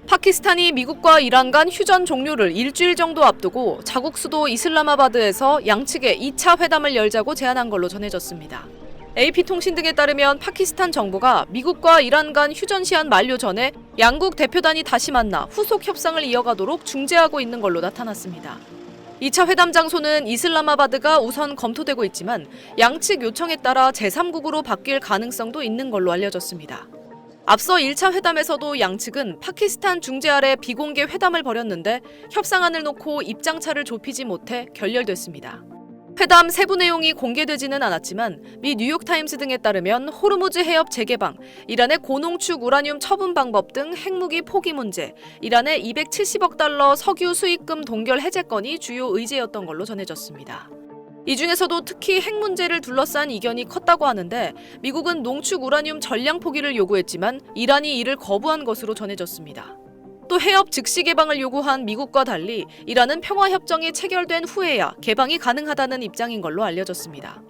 파키스탄이 미국과 이란 간 휴전 종료를 일주일 정도 앞두고 자국 수도 이슬라마바드에서 양측에 2차 회담을 열자고 제안한 걸로 전해졌습니다. AP통신 등에 따르면 파키스탄 정부가 미국과 이란 간 휴전 시한 만료 전에 양국 대표단이 다시 만나 후속 협상을 이어가도록 중재하고 있는 걸로 나타났습니다. 2차 회담 장소는 이슬라마바드가 우선 검토되고 있지만 양측 요청에 따라 제3국으로 바뀔 가능성도 있는 걸로 알려졌습니다. 앞서 1차 회담에서도 양측은 파키스탄 중재 아래 비공개 회담을 벌였는데 협상안을 놓고 입장차를 좁히지 못해 결렬됐습니다. 회담 세부 내용이 공개되지는 않았지만 미 뉴욕타임스 등에 따르면 호르무즈 해협 재개방, 이란의 고농축 우라늄 처분 방법 등 핵무기 포기 문제, 이란의 270억 달러 석유 수입금 동결 해제 건이 주요 의제였던 걸로 전해졌습니다. 이 중에서도 특히 핵 문제를 둘러싼 이견이 컸다고 하는데 미국은 농축 우라늄 전량 포기를 요구했지만 이란이 이를 거부한 것으로 전해졌습니다. 또 해협 즉시 개방을 요구한 미국과 달리 이란은 평화협정이 체결된 후에야 개방이 가능하다는 입장인 걸로 알려졌습니다.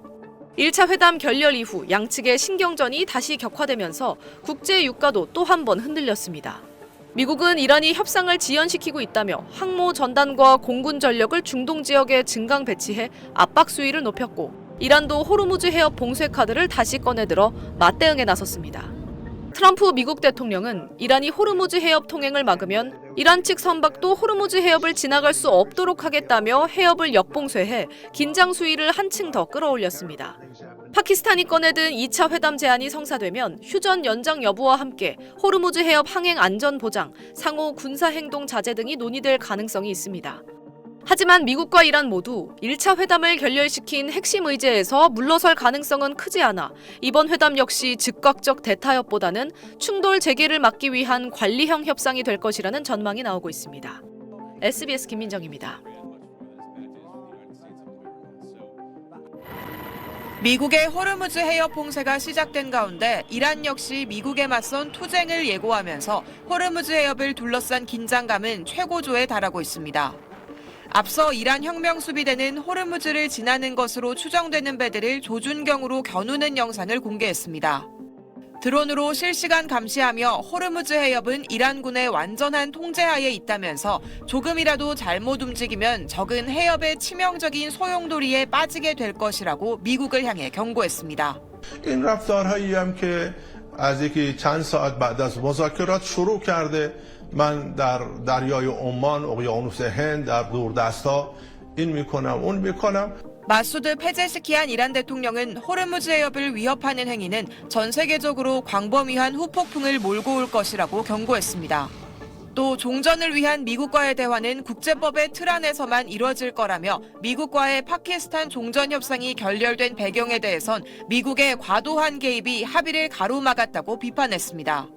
1차 회담 결렬 이후 양측의 신경전이 다시 격화되면서 국제 유가도 또 한 번 흔들렸습니다. 미국은 이란이 협상을 지연시키고 있다며 항모 전단과 공군 전력을 중동 지역에 증강 배치해 압박 수위를 높였고 이란도 호르무즈 해협 봉쇄 카드를 다시 꺼내들어 맞대응에 나섰습니다. 트럼프 미국 대통령은 이란이 호르무즈 해협 통행을 막으면 이란 측 선박도 호르무즈 해협을 지나갈 수 없도록 하겠다며 해협을 역봉쇄해 긴장 수위를 한층 더 끌어올렸습니다. 파키스탄이 꺼내든 2차 회담 제안이 성사되면 휴전 연장 여부와 함께 호르무즈 해협 항행 안전 보장, 상호 군사 행동 자제 등이 논의될 가능성이 있습니다. 하지만 미국과 이란 모두 1차 회담을 결렬시킨 핵심 의제에서 물러설 가능성은 크지 않아 이번 회담 역시 즉각적 대타협보다는 충돌 재개를 막기 위한 관리형 협상이 될 것이라는 전망이 나오고 있습니다. SBS 김민정입니다. 미국의 호르무즈 해협 봉쇄가 시작된 가운데 이란 역시 미국에 맞선 투쟁을 예고하면서 호르무즈 해협을 둘러싼 긴장감은 최고조에 달하고 있습니다. 앞서 이란 혁명수비대는 호르무즈를 지나는 것으로 추정되는 배들을 조준경으로 겨누는 영상을 공개했습니다. 드론으로 실시간 감시하며 호르무즈 해협은 이란군의 완전한 통제하에 있다면서 조금이라도 잘못 움직이면 적은 해협의 치명적인 소용돌이에 빠지게 될 것이라고 미국을 향해 경고했습니다. این رفتارهایی هم که از یکی چند ساعت بعد از مذاکرات شروع کرده من در دریای عمان، اقیانوس هند، در دوردست‌ها این میکنم اون میکنم. 마수드 페제스키안 이란 대통령은 호르무즈 해협을 위협하는 행위는 전 세계적으로 광범위한 후폭풍을 몰고 올 것이라고 경고했습니다. 또 종전을 위한 미국과의 대화는 국제법의 틀 안에서만 이뤄질 거라며 미국과의 파키스탄 종전 협상이 결렬된 배경에 대해선 미국의 과도한 개입이 합의를 가로막았다고 비판했습니다.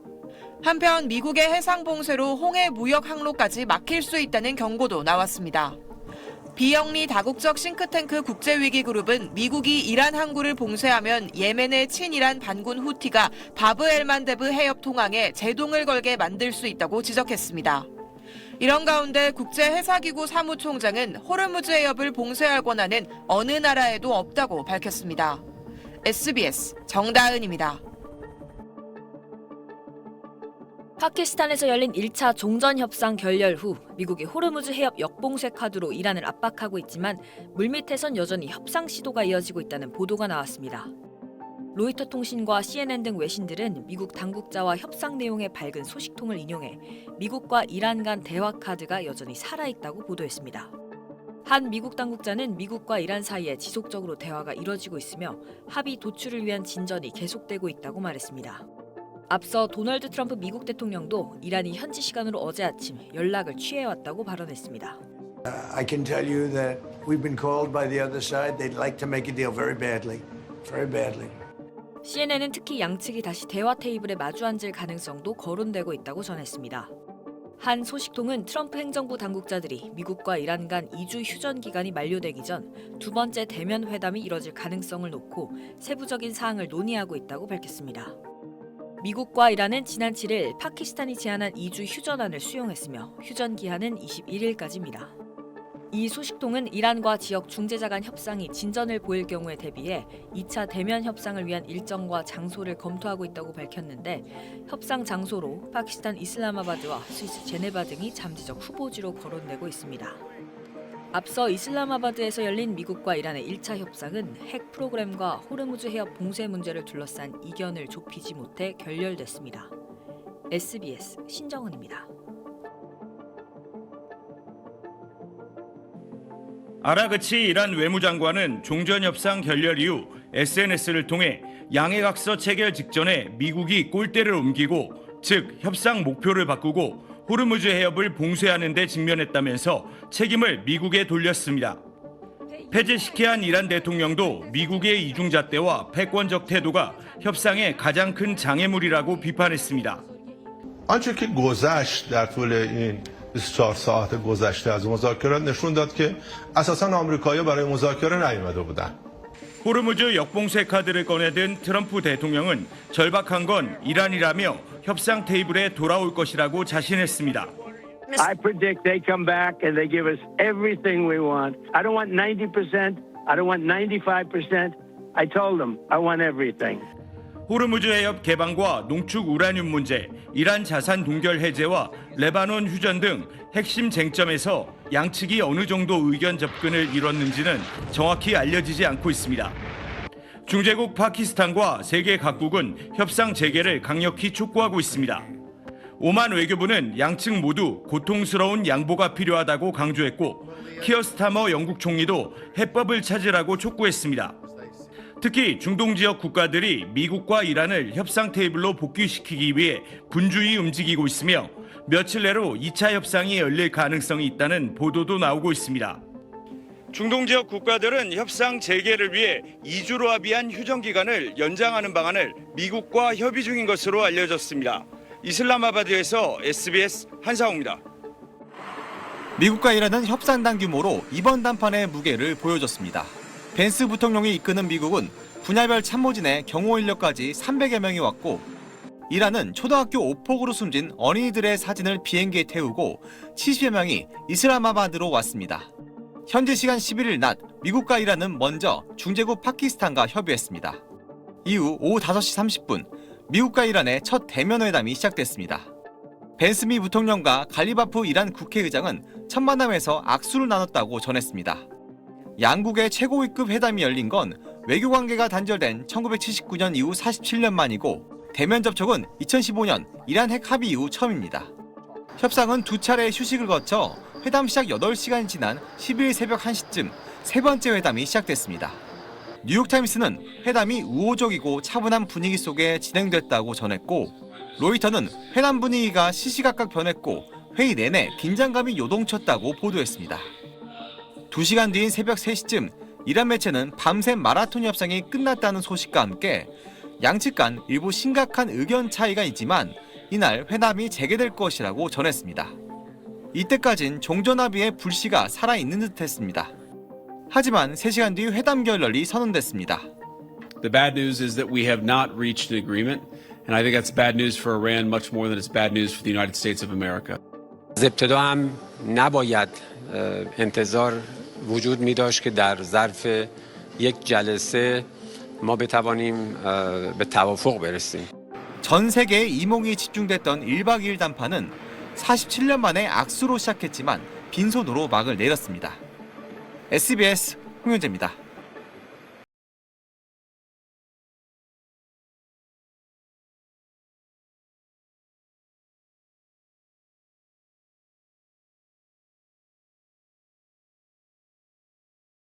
한편 미국의 해상 봉쇄로 홍해 무역 항로까지 막힐 수 있다는 경고도 나왔습니다. 비영리 다국적 싱크탱크 국제위기그룹은 미국이 이란 항구를 봉쇄하면 예멘의 친이란 반군 후티가 바브 엘만데브 해협 통항에 제동을 걸게 만들 수 있다고 지적했습니다. 이런 가운데 국제해사기구 사무총장은 호르무즈 해협을 봉쇄할 권한은 어느 나라에도 없다고 밝혔습니다. SBS 정다은입니다. 파키스탄에서 열린 1차 종전협상 결렬 후 미국이 호르무즈 해협 역봉쇄 카드로 이란을 압박하고 있지만 물밑에선 여전히 협상 시도가 이어지고 있다는 보도가 나왔습니다. 로이터 통신과 CNN 등 외신들은 미국 당국자와 협상 내용의 밝은 소식통을 인용해 미국과 이란 간 대화 카드가 여전히 살아있다고 보도했습니다. 한 미국 당국자는 미국과 이란 사이에 지속적으로 대화가 이뤄지고 있으며 합의 도출을 위한 진전이 계속되고 있다고 말했습니다. 앞서 도널드 트럼프 미국 대통령도 이란이 현지 시간으로 어제 아침 연락을 취해왔다고 발언했습니다. I can tell you that we've been called by the other side. They'd like to make a deal very badly. Very badly. CNN은 특히 양측이 다시 대화 테이블에 마주 앉을 가능성도 거론되고 있다고 전했습니다. 한 소식통은 트럼프 행정부 당국자들이 미국과 이란 간 2주 휴전 기간이 만료되기 전 두 번째 대면 회담이 이뤄질 가능성을 놓고 세부적인 사항을 논의하고 있다고 밝혔습니다. 미국과 이란은 지난 7일 파키스탄이 제안한 2주 휴전안을 수용했으며 휴전 기한은 21일까지입니다. 이 소식통은 이란과 지역 중재자 간 협상이 진전을 보일 경우에 대비해 2차 대면 협상을 위한 일정과 장소를 검토하고 있다고 밝혔는데 협상 장소로 파키스탄 이슬라마바드와 스위스 제네바 등이 잠재적 후보지로 거론되고 있습니다. 앞서 이슬라마바드에서 열린 미국과 이란의 1차 협상은 핵 프로그램과 호르무즈 해협 봉쇄 문제를 둘러싼 이견을 좁히지 못해 결렬됐습니다. SBS 신정은입니다. 아라그치 이란 외무장관은 종전협상 결렬 이후 SNS를 통해 양해각서 체결 직전에 미국이 꼴대를 옮기고 즉 협상 목표를 바꾸고 호르무즈 해협을 봉쇄하는 데 직면했다면서 책임을 미국에 돌렸습니다. 페제시키안 이란 대통령도 미국의 이중잣대와 패권적 태도가 협상의 가장 큰 장애물이라고 비판했습니다. آنچه که گذشت در طول این 24 ساعت گذشته از مذاکرات نشون داد که اساساً آمریکایی‌ها برای مذاکره نیامده بودند. 호르무즈 역봉쇄 카드를 꺼내든 트럼프 대통령은 절박한 건 이란이라며 협상 테이블에 돌아올 것이라고 자신했습니다. I predict they come back and they give us everything we want. I don't want 90%. I don't want 95%. I told them I want everything. 호르무즈 해협 개방과 농축 우라늄 문제, 이란 자산 동결 해제와 레바논 휴전 등 핵심 쟁점에서 양측이 어느 정도 의견 접근을 이뤘는지는 정확히 알려지지 않고 있습니다. 중재국 파키스탄과 세계 각국은 협상 재개를 강력히 촉구하고 있습니다. 오만 외교부는 양측 모두 고통스러운 양보가 필요하다고 강조했고 키어 스타머 영국 총리도 해법을 찾으라고 촉구했습니다. 특히 중동 지역 국가들이 미국과 이란을 협상 테이블로 복귀시키기 위해 분주히 움직이고 있으며 며칠 내로 2차 협상이 열릴 가능성이 있다는 보도도 나오고 있습니다. 중동 지역 국가들은 협상 재개를 위해 2주로 합의한 휴전 기간을 연장하는 방안을 미국과 협의 중인 것으로 알려졌습니다. 이슬라마바드에서 SBS 한상호입니다. 미국과 이란은 협상단 규모로 이번 담판의 무게를 보여줬습니다. 벤스 부통령이 이끄는 미국은 분야별 참모진에 경호 인력까지 300여 명이 왔고 이란은 초등학교 오폭으로 숨진 어린이들의 사진을 비행기에 태우고 70여 명이 이슬라마바드로 왔습니다. 현지 시간 11일 낮 미국과 이란은 먼저 중재국 파키스탄과 협의했습니다. 이후 오후 5시 30분 미국과 이란의 첫 대면회담이 시작됐습니다. 벤스 미 부통령과 갈리바프 이란 국회의장은 첫 만남에서 악수를 나눴다고 전했습니다. 양국의 최고위급 회담이 열린 건 외교관계가 단절된 1979년 이후 47년 만이고 대면 접촉은 2015년 이란 핵 합의 이후 처음입니다. 협상은 두 차례의 휴식을 거쳐 회담 시작 8시간이 지난 12일 새벽 1시쯤 세 번째 회담이 시작됐습니다. 뉴욕타임스는 회담이 우호적이고 차분한 분위기 속에 진행됐다고 전했고 로이터는 회담 분위기가 시시각각 변했고 회의 내내 긴장감이 요동쳤다고 보도했습니다. 2시간 뒤인 새벽 3시쯤 이란 매체는 밤샘 마라톤 협상이 끝났다는 소식과 함께 양측 간 일부 심각한 의견 차이가 있지만 이날 회담이 재개될 것이라고 전했습니다. 이때까진 종전합의의 불씨가 살아있는 듯했습니다. 하지만 3시간 뒤 회담 결렬이 선언됐습니다. The bad news is that we have not reached an agreement, and I think that's bad news for Iran much more than it's bad news for the United States of America. از ابتدا هم نباید انتظار وجود می داشت که در ظرف یک جلسه ما بتوانیم به توافق برسیم. 전 세계의 이목이 집중됐던 1박 2일 담판은 47년 만에 악수로 시작했지만 빈손으로 막을 내렸습니다. SBS 홍현재입니다.